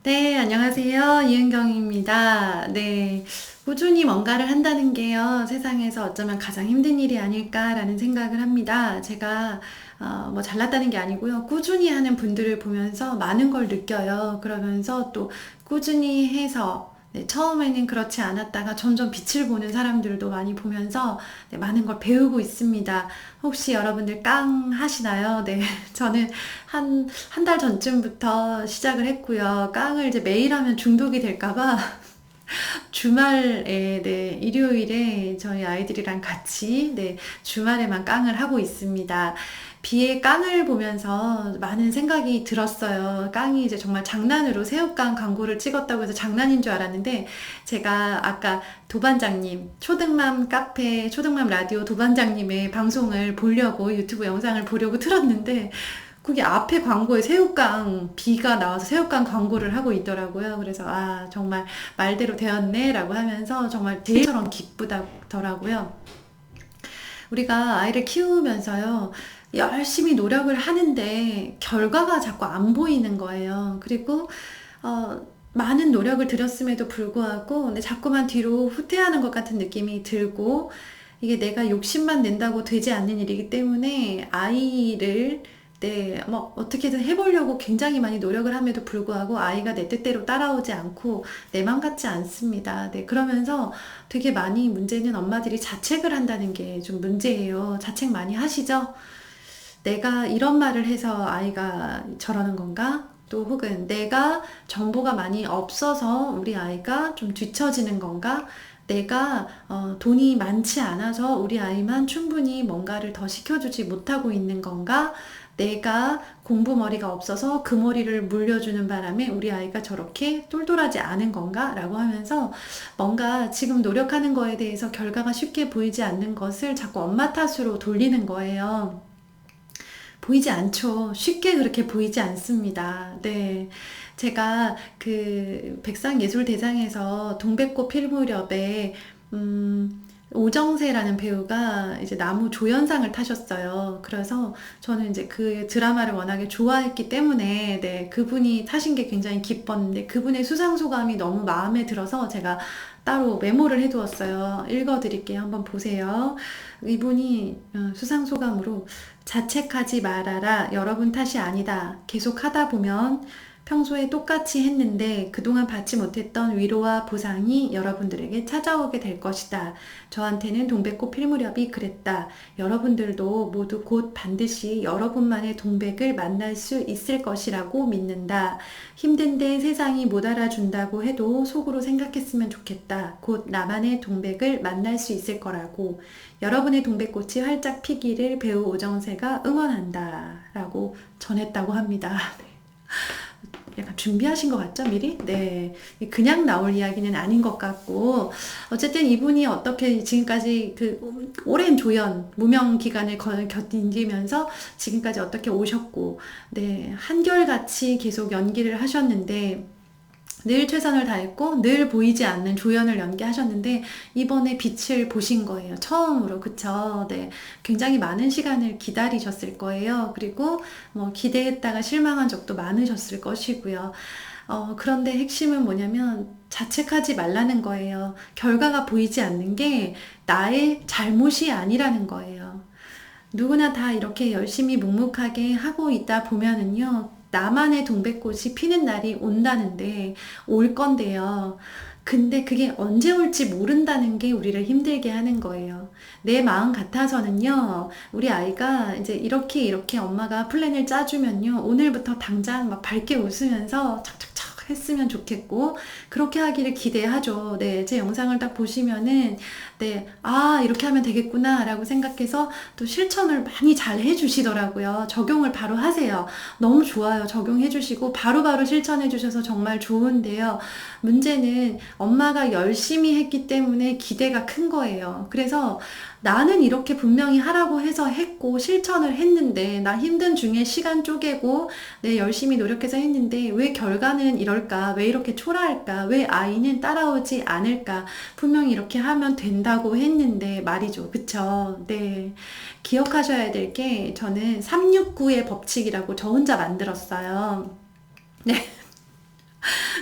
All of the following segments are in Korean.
네, 안녕하세요. 이은경입니다. 네, 꾸준히 뭔가를 한다는 게요, 세상에서 어쩌면 가장 힘든 일이 아닐까라는 생각을 합니다. 제가, 뭐 잘났다는 게 아니고요. 꾸준히 하는 분들을 보면서 많은 걸 느껴요. 그러면서 또 꾸준히 해서, 네, 처음에는 그렇지 않았다가 점점 빛을 보는 사람들도 많이 보면서 네, 많은 걸 배우고 있습니다. 혹시 여러분들 깡 하시나요? 네, 저는 한 달 전쯤부터 시작을 했고요. 깡을 이제 매일 하면 중독이 될까봐 주말에, 네, 일요일에 저희 아이들이랑 같이, 네, 주말에만 깡을 하고 있습니다. 비의 깡을 보면서 많은 생각이 들었어요. 깡이 이제 정말 장난으로 새우깡 광고를 찍었다고 해서 장난인 줄 알았는데, 제가 아까 도반장님, 초등맘 카페, 초등맘 라디오 도반장님의 방송을 보려고 유튜브 영상을 보려고 틀었는데, 그게 앞에 광고에 새우깡 비가 나와서 새우깡 광고를 하고 있더라고요. 그래서 아 정말 말대로 되었네라고 하면서 정말 데이처럼 기쁘다더라고요. 우리가 아이를 키우면서요, 열심히 노력을 하는데 결과가 자꾸 안 보이는 거예요. 그리고 어, 많은 노력을 들였음에도 불구하고 근데 자꾸만 뒤로 후퇴하는 것 같은 느낌이 들고, 이게 내가 욕심만 낸다고 되지 않는 일이기 때문에 아이를, 네, 뭐 어떻게든 해보려고 굉장히 많이 노력을 함에도 불구하고 아이가 내 뜻대로 따라오지 않고 내 맘 같지 않습니다. 네, 그러면서 되게 많이 문제는 엄마들이 자책을 한다는 게 좀 문제예요. 자책 많이 하시죠? 내가 이런 말을 해서 아이가 저러는 건가? 또 혹은 내가 정보가 많이 없어서 우리 아이가 좀 뒤처지는 건가? 내가 돈이 많지 않아서 우리 아이만 충분히 뭔가를 더 시켜주지 못하고 있는 건가? 내가 공부머리가 없어서 그 머리를 물려주는 바람에 우리 아이가 저렇게 똘똘하지 않은 건가? 라고 하면서 뭔가 지금 노력하는 거에 대해서 결과가 쉽게 보이지 않는 것을 자꾸 엄마 탓으로 돌리는 거예요. 보이지 않죠. 쉽게 그렇게 보이지 않습니다. 네. 제가 그 백상예술대상에서 동백꽃 필 무렵에, 오정세라는 배우가 이제 나무 조연상을 타셨어요. 그래서 저는 이제 그 드라마를 워낙에 좋아했기 때문에, 네, 그분이 타신 게 굉장히 기뻤는데, 그분의 수상소감이 너무 마음에 들어서 제가 따로 메모를 해두었어요. 읽어드릴게요. 한번 보세요. 이분이 수상소감으로 자책하지 말아라. 여러분 탓이 아니다. 계속 하다 보면 평소에 똑같이 했는데 그동안 받지 못했던 위로와 보상이 여러분들에게 찾아오게 될 것이다. 저한테는 동백꽃 필 무렵이 그랬다. 여러분들도 모두 곧 반드시 여러분만의 동백을 만날 수 있을 것이라고 믿는다. 힘든데 세상이 못 알아준다고 해도 속으로 생각했으면 좋겠다. 곧 나만의 동백을 만날 수 있을 거라고. 여러분의 동백꽃이 활짝 피기를 배우 오정세가 응원한다. 라고 전했다고 합니다. 약간 준비하신 것 같죠, 미리? 네. 그냥 나올 이야기는 아닌 것 같고, 어쨌든 이분이 어떻게 지금까지 그 오랜 조연, 무명 기간을 견디면서 지금까지 어떻게 오셨고, 네. 한결같이 계속 연기를 하셨는데, 늘 최선을 다했고 늘 보이지 않는 조연을 연기하셨는데 이번에 빛을 보신 거예요. 처음으로. 그쵸? 네. 굉장히 많은 시간을 기다리셨을 거예요. 그리고 뭐 기대했다가 실망한 적도 많으셨을 것이고요. 그런데 핵심은 뭐냐면 자책하지 말라는 거예요. 결과가 보이지 않는 게 나의 잘못이 아니라는 거예요. 누구나 다 이렇게 열심히 묵묵하게 하고 있다 보면은요, 나만의 동백꽃이 피는 날이 온다는데, 올 건데요. 근데 그게 언제 올지 모른다는 게 우리를 힘들게 하는 거예요. 내 마음 같아서는요, 우리 아이가 이제 이렇게 엄마가 플랜을 짜주면요, 오늘부터 당장 막 밝게 웃으면서 착착착 했으면 좋겠고, 그렇게 하기를 기대하죠. 네, 제 영상을 딱 보시면은, 네, 아, 이렇게 하면 되겠구나, 라고 생각해서 또 실천을 많이 잘 해주시더라고요. 적용을 바로 하세요. 너무 좋아요. 적용해주시고, 바로바로 실천해주셔서 정말 좋은데요. 문제는 엄마가 열심히 했기 때문에 기대가 큰 거예요. 그래서 나는 이렇게 분명히 하라고 해서 했고 실천을 했는데 나 힘든 중에 시간 쪼개고 내 열심히 노력해서 했는데 왜 결과는 이럴까? 왜 이렇게 초라할까? 왜 아이는 따라오지 않을까? 분명히 이렇게 하면 된다고 했는데 말이죠. 그쵸? 네. 기억하셔야 될 게 저는 369의 법칙이라고 저 혼자 만들었어요. 네.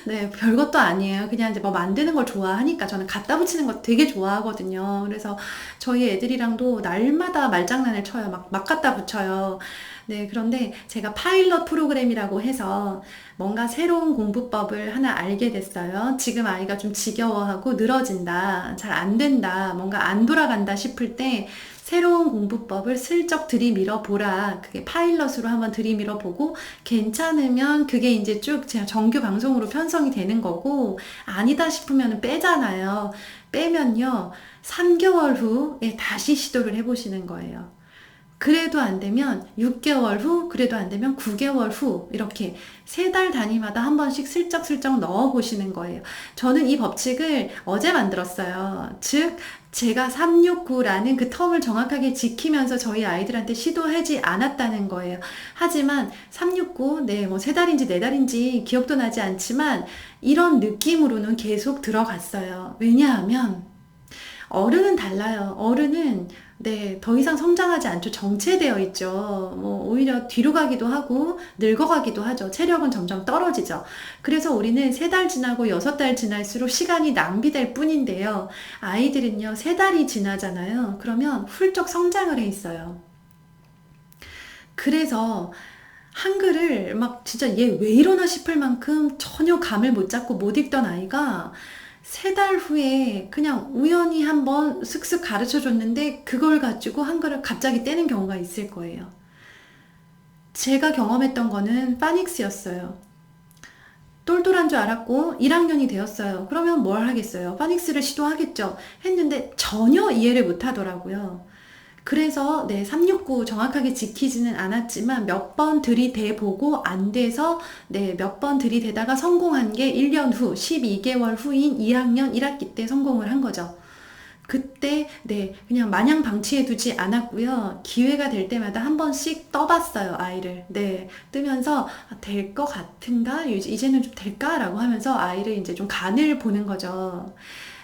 네, 별것도 아니에요. 그냥 이제 뭐 만드는 걸 좋아하니까 저는 갖다 붙이는 거 되게 좋아하거든요. 그래서 저희 애들이랑도 날마다 말장난을 쳐요. 막 갖다 붙여요. 네, 그런데 제가 파일럿 프로그램이라고 해서 뭔가 새로운 공부법을 하나 알게 됐어요. 지금 아이가 좀 지겨워하고 늘어진다, 잘 안 된다, 뭔가 안 돌아간다 싶을 때 새로운 공부법을 슬쩍 들이밀어 보라. 그게 파일럿으로 한번 들이밀어 보고 괜찮으면 그게 이제 쭉 제가 정규 방송으로 편성이 되는 거고, 아니다 싶으면 빼잖아요. 빼면요, 3개월 후에 다시 시도를 해보시는 거예요. 그래도 안 되면 6개월 후, 그래도 안 되면 9개월 후, 이렇게 3달 단위마다 한 번씩 슬쩍슬쩍 넣어 보시는 거예요. 저는 이 법칙을 어제 만들었어요. 즉, 제가 369라는 그 텀을 정확하게 지키면서 저희 아이들한테 시도하지 않았다는 거예요. 하지만 369, 네, 뭐 3달인지 4달인지 기억도 나지 않지만 이런 느낌으로는 계속 들어갔어요. 왜냐하면 어른은 달라요. 어른은 네, 더 이상 성장하지 않죠. 정체되어 있죠. 뭐, 오히려 뒤로 가기도 하고, 늙어가기도 하죠. 체력은 점점 떨어지죠. 그래서 우리는 3달 지나고 6달 지날수록 시간이 낭비될 뿐인데요. 아이들은요, 3달이 지나잖아요. 그러면 훌쩍 성장을 해 있어요. 그래서 한글을 막 진짜 얘 왜 이러나 싶을 만큼 전혀 감을 못 잡고 못 읽던 아이가 3달 후에 그냥 우연히 한번 슥슥 가르쳐 줬는데 그걸 가지고 한글을 갑자기 떼는 경우가 있을 거예요. 제가 경험했던 거는 파닉스였어요. 똘똘한 줄 알았고 1학년이 되었어요. 그러면 뭘 하겠어요? 파닉스를 시도하겠죠. 했는데 전혀 이해를 못 하더라고요. 그래서 네, 369 정확하게 지키지는 않았지만 몇 번 들이대보고 안 돼서 네, 몇 번 들이대다가 성공한 게 1년 후, 12개월 후인 2학년 1학기 때 성공을 한 거죠. 그때 네, 그냥 마냥 방치해두지 않았고요. 기회가 될 때마다 한 번씩 떠봤어요, 아이를. 네, 뜨면서 될 것 같은가? 이제는 좀 될까라고 하면서 아이를 이제 좀 간을 보는 거죠.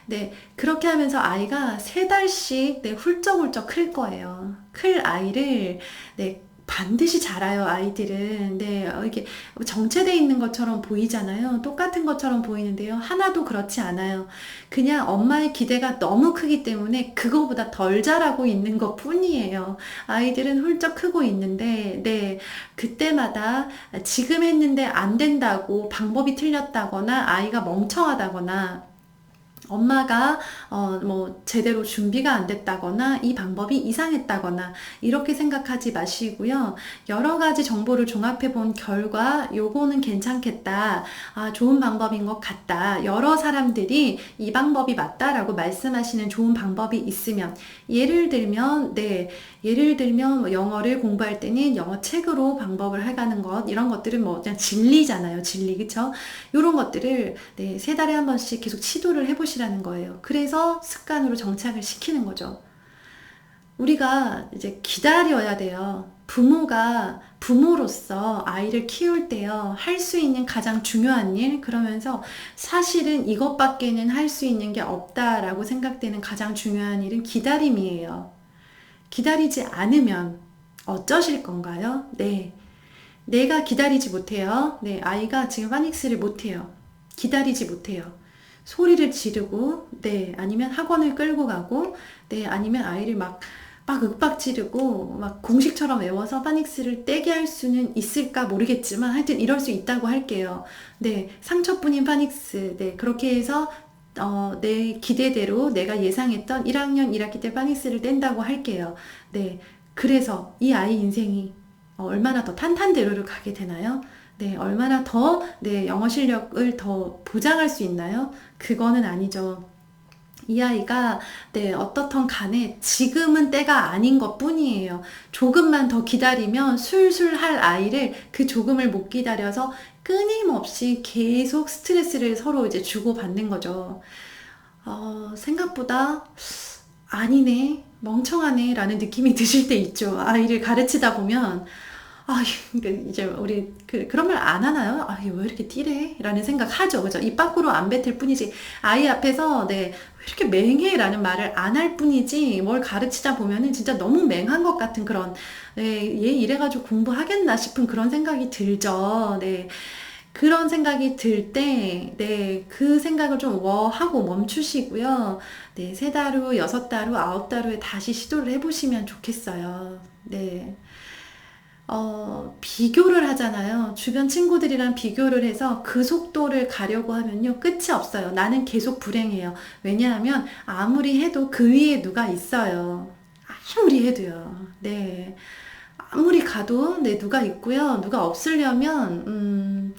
네, 그렇게 하면서 아이가 3달씩 네, 훌쩍훌쩍 클 거예요. 클 아이를 네, 반드시 자라요, 아이들은. 네, 이게 정체되어 있는 것처럼 보이잖아요. 똑같은 것처럼 보이는데요. 하나도 그렇지 않아요. 그냥 엄마의 기대가 너무 크기 때문에 그거보다 덜 자라고 있는 것 뿐이에요. 아이들은 훌쩍 크고 있는데, 네, 그때마다 지금 했는데 안 된다고 방법이 틀렸다거나 아이가 멍청하다거나 엄마가 뭐 제대로 준비가 안 됐다거나 이 방법이 이상했다거나 이렇게 생각하지 마시고요. 여러 가지 정보를 종합해 본 결과 요거는 괜찮겠다. 아, 좋은 방법인 것 같다. 여러 사람들이 이 방법이 맞다라고 말씀하시는 좋은 방법이 있으면 예를 들면 뭐 영어를 공부할 때는 영어 책으로 방법을 해가는 것 이런 것들은 뭐 그냥 진리잖아요. 진리 그쵸? 이런 것들을 네, 3달에 한 번씩 계속 시도를 해보시라는 거예요. 그래서 습관으로 정착을 시키는 거죠. 우리가 이제 기다려야 돼요. 부모가 부모로서 아이를 키울 때요, 할 수 있는 가장 중요한 일, 그러면서 사실은 이것밖에는 할 수 있는 게 없다라고 생각되는 가장 중요한 일은 기다림이에요. 기다리지 않으면 어쩌실 건가요? 네. 내가 기다리지 못해요. 네, 아이가 지금 파닉스를 못해요. 기다리지 못해요. 소리를 지르고, 네, 아니면 학원을 끌고 가고, 네, 아니면 아이를 막 윽박 지르고, 막 공식처럼 외워서 파닉스를 떼게 할 수는 있을까 모르겠지만, 하여튼 이럴 수 있다고 할게요. 네, 상처뿐인 파닉스, 네, 그렇게 해서, 내 기대대로 내가 예상했던 1학년 1학기 때 파닉스를 뗀다고 할게요. 네, 그래서 이 아이 인생이 얼마나 더 탄탄대로를 가게 되나요? 네, 얼마나 더, 네, 영어 실력을 더 보장할 수 있나요? 그거는 아니죠. 이 아이가, 네, 어떻든 간에 지금은 때가 아닌 것 뿐이에요. 조금만 더 기다리면 술술 할 아이를 그 조금을 못 기다려서 끊임없이 계속 스트레스를 서로 이제 주고받는 거죠. 생각보다 아니네, 멍청하네 라는 느낌이 드실 때 있죠. 아이를 가르치다 보면 아, 이제 우리 그런 말 안 하나요? 아, 왜 이렇게 띠래? 라는 생각 하죠. 그죠? 입 밖으로 안 뱉을 뿐이지. 아이 앞에서 네, 왜 이렇게 맹해? 라는 말을 안 할 뿐이지. 뭘 가르치다 보면은 진짜 너무 맹한 것 같은 그런, 네, 얘 이래가지고 공부하겠나 싶은 그런 생각이 들죠. 네. 그런 생각이 들 때, 네, 그 생각을 좀 하고 멈추시고요. 네, 3달 후, 6달 후, 9달 후에 다시 시도를 해보시면 좋겠어요. 네. 비교를 하잖아요. 주변 친구들이랑 비교를 해서 그 속도를 가려고 하면요. 끝이 없어요. 나는 계속 불행해요. 왜냐하면 아무리 해도 그 위에 누가 있어요. 아무리 해도요. 네. 아무리 가도 네, 누가 있고요. 누가 없으려면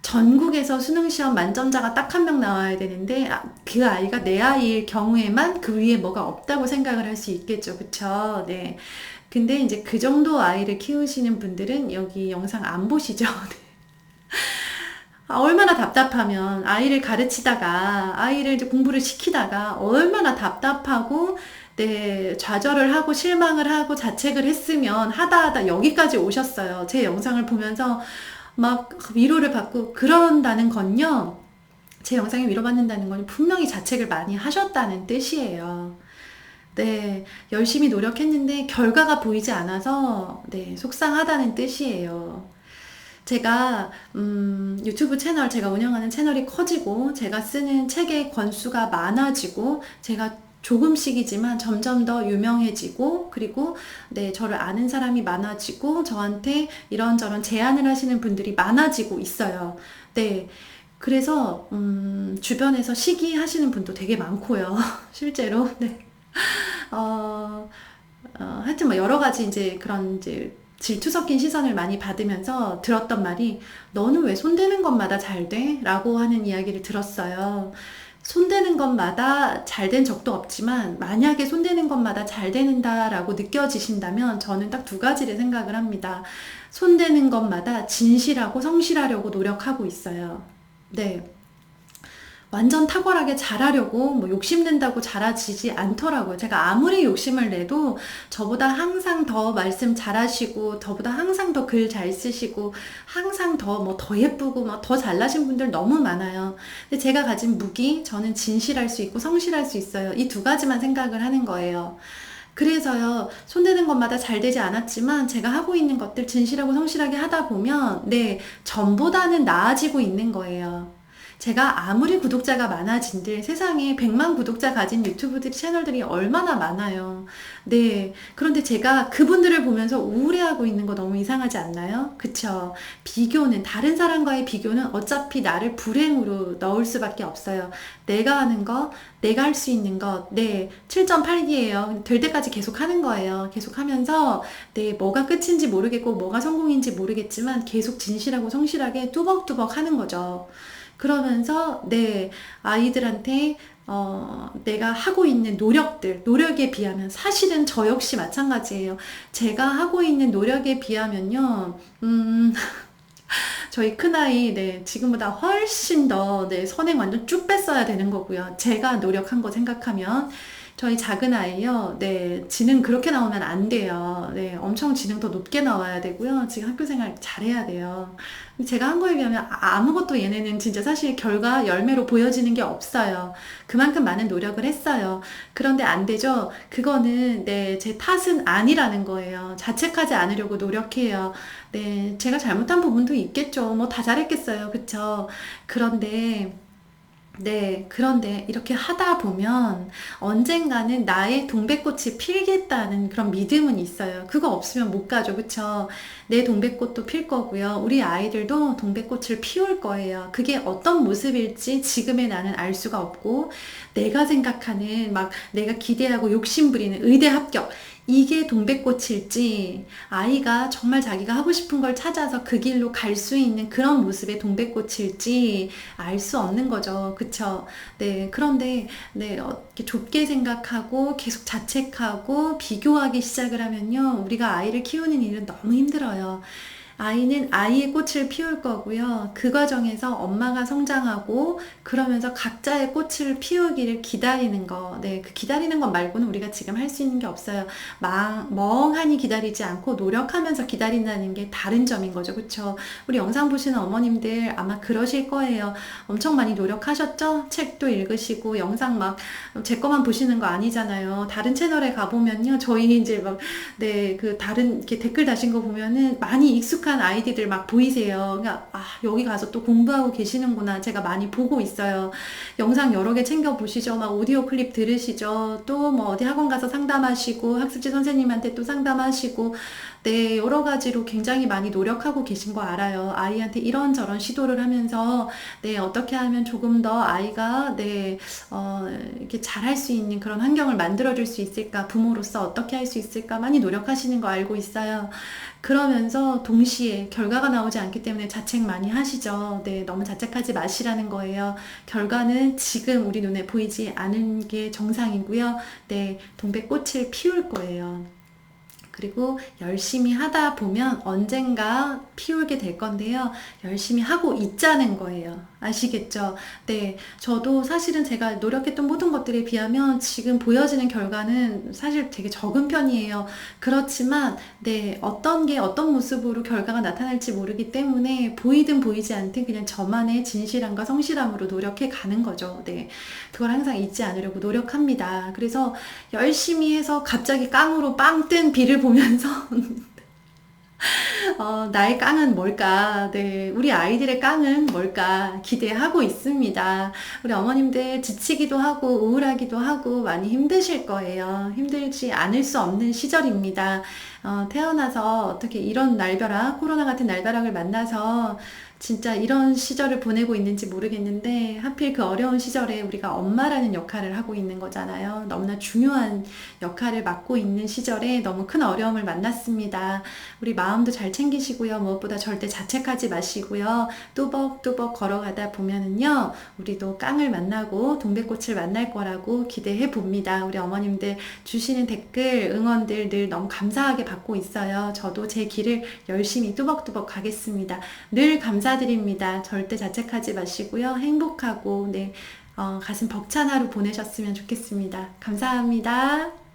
전국에서 수능시험 만점자가 딱 한 명 나와야 되는데 그 아이가 내 아이일 경우에만 그 위에 뭐가 없다고 생각을 할 수 있겠죠. 그쵸? 네. 근데 이제 그 정도 아이를 키우시는 분들은 여기 영상 안 보시죠? 네. 얼마나 답답하면 아이를 가르치다가 아이를 이제 공부를 시키다가 얼마나 답답하고 네, 좌절을 하고 실망을 하고 자책을 했으면 하다 여기까지 오셨어요. 제 영상을 보면서 막 위로를 받고 그런다는 건요. 제 영상에 위로받는다는 건 분명히 자책을 많이 하셨다는 뜻이에요. 네, 열심히 노력했는데 결과가 보이지 않아서 네, 속상하다는 뜻이에요. 제가 유튜브 채널 제가 운영하는 채널이 커지고 제가 쓰는 책의 권수가 많아지고 제가 조금씩이지만 점점 더 유명해지고 그리고 네, 저를 아는 사람이 많아지고 저한테 이런저런 제안을 하시는 분들이 많아지고 있어요. 네. 그래서 주변에서 시기하시는 분도 되게 많고요. 실제로. 네. 어, 하여튼 뭐 여러 가지 이제 그런 이제 질투 섞인 시선을 많이 받으면서 들었던 말이 너는 왜 손대는 것마다 잘 돼? 라고 하는 이야기를 들었어요. 손대는 것마다 잘 된 적도 없지만 만약에 손대는 것마다 잘 되는다라고 느껴지신다면 저는 딱 2가지를 생각을 합니다. 손대는 것마다 진실하고 성실하려고 노력하고 있어요. 네. 완전 탁월하게 잘하려고 뭐 욕심낸다고 잘하지지 않더라고요. 제가 아무리 욕심을 내도 저보다 항상 더 말씀 잘하시고 저보다 항상 더 글 잘 쓰시고 항상 더 뭐 더 예쁘고 막 더 잘나신 분들 너무 많아요. 근데 제가 가진 무기 저는 진실할 수 있고 성실할 수 있어요. 이 2가지만 생각을 하는 거예요. 그래서요, 손대는 것마다 잘 되지 않았지만 제가 하고 있는 것들 진실하고 성실하게 하다 보면 네, 전보다는 나아지고 있는 거예요. 제가 아무리 구독자가 많아진들 세상에 100만 구독자 가진 유튜브들 채널들이 얼마나 많아요. 네. 그런데 제가 그분들을 보면서 우울해하고 있는 거 너무 이상하지 않나요? 그쵸? 비교는, 다른 사람과의 비교는 어차피 나를 불행으로 넣을 수밖에 없어요. 내가 하는 거, 내가 할 수 있는 것, 네. 7.8기예요. 될 때까지 계속 하는 거예요. 계속 하면서, 네. 뭐가 끝인지 모르겠고, 뭐가 성공인지 모르겠지만, 계속 진실하고 성실하게 뚜벅뚜벅 하는 거죠. 그러면서 네, 아이들한테 내가 하고 있는 노력에 비하면 사실은 저 역시 마찬가지예요. 제가 하고 있는 노력에 비하면요, 저희 큰아이, 네, 지금보다 훨씬 더, 네, 선행 완전 쭉 뺐어야 되는 거고요. 제가 노력한 거 생각하면. 저희 작은 아이요, 네, 지능 그렇게 나오면 안 돼요. 네, 엄청 지능 더 높게 나와야 되고요. 지금 학교 생활 잘해야 돼요. 제가 한 거에 비하면 아무것도 얘네는 진짜 사실 결과 열매로 보여지는 게 없어요. 그만큼 많은 노력을 했어요. 그런데 안 되죠? 그거는, 네, 제 탓은 아니라는 거예요. 자책하지 않으려고 노력해요. 네, 제가 잘못한 부분도 있겠죠. 뭐 다 잘했겠어요. 그쵸? 그런데, 네, 그런데 이렇게 하다 보면 언젠가는 나의 동백꽃이 필겠다는 그런 믿음은 있어요. 그거 없으면 못 가죠. 그쵸? 내 동백꽃도 필 거고요. 우리 아이들도 동백꽃을 피울 거예요. 그게 어떤 모습일지 지금의 나는 알 수가 없고, 내가 생각하는 막 내가 기대하고 욕심부리는 의대 합격. 이게 동백꽃일지, 아이가 정말 자기가 하고 싶은 걸 찾아서 그 길로 갈 수 있는 그런 모습의 동백꽃일지 알 수 없는 거죠. 그쵸? 네. 그런데, 네, 이렇게 좁게 생각하고 계속 자책하고 비교하기 시작을 하면요. 우리가 아이를 키우는 일은 너무 힘들어요. 아이는 아이의 꽃을 피울 거고요. 그 과정에서 엄마가 성장하고 그러면서 각자의 꽃을 피우기를 기다리는 거. 네, 그 기다리는 것 말고는 우리가 지금 할 수 있는 게 없어요. 멍하니 기다리지 않고 노력하면서 기다린다는 게 다른 점인 거죠. 그쵸? 우리 영상 보시는 어머님들 아마 그러실 거예요. 엄청 많이 노력하셨죠? 책도 읽으시고 영상 막 제 거만 보시는 거 아니잖아요. 다른 채널에 가보면요. 저희 이제 막, 네, 그 다른 이렇게 댓글 다신 거 보면은 많이 익숙한 익숙한 아이디들 막 보이세요. 그러니까 여기 가서 또 공부하고 계시는구나. 제가 많이 보고 있어요. 영상 여러 개 챙겨 보시죠. 막 오디오 클립 들으시죠. 또 뭐 어디 학원 가서 상담하시고 학습지 선생님한테 또 상담하시고 네, 여러 가지로 굉장히 많이 노력하고 계신 거 알아요. 아이한테 이런저런 시도를 하면서 네, 어떻게 하면 조금 더 아이가 네, 이렇게 잘할 수 있는 그런 환경을 만들어줄 수 있을까, 부모로서 어떻게 할 수 있을까 많이 노력하시는 거 알고 있어요. 그러면서 동시에 결과가 나오지 않기 때문에 자책 많이 하시죠. 네, 너무 자책하지 마시라는 거예요. 결과는 지금 우리 눈에 보이지 않은 게 정상이고요. 네, 동백꽃을 피울 거예요. 그리고 열심히 하다 보면 언젠가 피우게 될 건데요. 열심히 하고 있자는 거예요. 아시겠죠? 네. 저도 사실은 제가 노력했던 모든 것들에 비하면 지금 보여지는 결과는 사실 되게 적은 편이에요. 그렇지만, 네. 어떤 게 어떤 모습으로 결과가 나타날지 모르기 때문에 보이든 보이지 않든 그냥 저만의 진실함과 성실함으로 노력해 가는 거죠. 네. 그걸 항상 잊지 않으려고 노력합니다. 그래서 열심히 해서 갑자기 깡으로 빵 뜬 비를 보면서 나의 깡은 뭘까? 네, 우리 아이들의 깡은 뭘까? 기대하고 있습니다. 우리 어머님들 지치기도 하고 우울하기도 하고 많이 힘드실 거예요. 힘들지 않을 수 없는 시절입니다. 태어나서 어떻게 이런 날벼락, 코로나 같은 날벼락을 만나서 진짜 이런 시절을 보내고 있는지 모르겠는데 하필 그 어려운 시절에 우리가 엄마라는 역할을 하고 있는 거잖아요. 너무나 중요한 역할을 맡고 있는 시절에 너무 큰 어려움을 만났습니다. 우리 마음도 잘 챙기시고요. 무엇보다 절대 자책하지 마시고요. 뚜벅뚜벅 걸어가다 보면은요. 우리도 깡을 만나고 동백꽃을 만날 거라고 기대해 봅니다. 우리 어머님들 주시는 댓글, 응원들 늘 너무 감사하게 받고 있어요. 저도 제 길을 열심히 뚜벅뚜벅 가겠습니다. 늘 감사드립니다. 절대 자책하지 마시고요. 행복하고 네, 가슴 벅찬 하루 보내셨으면 좋겠습니다. 감사합니다.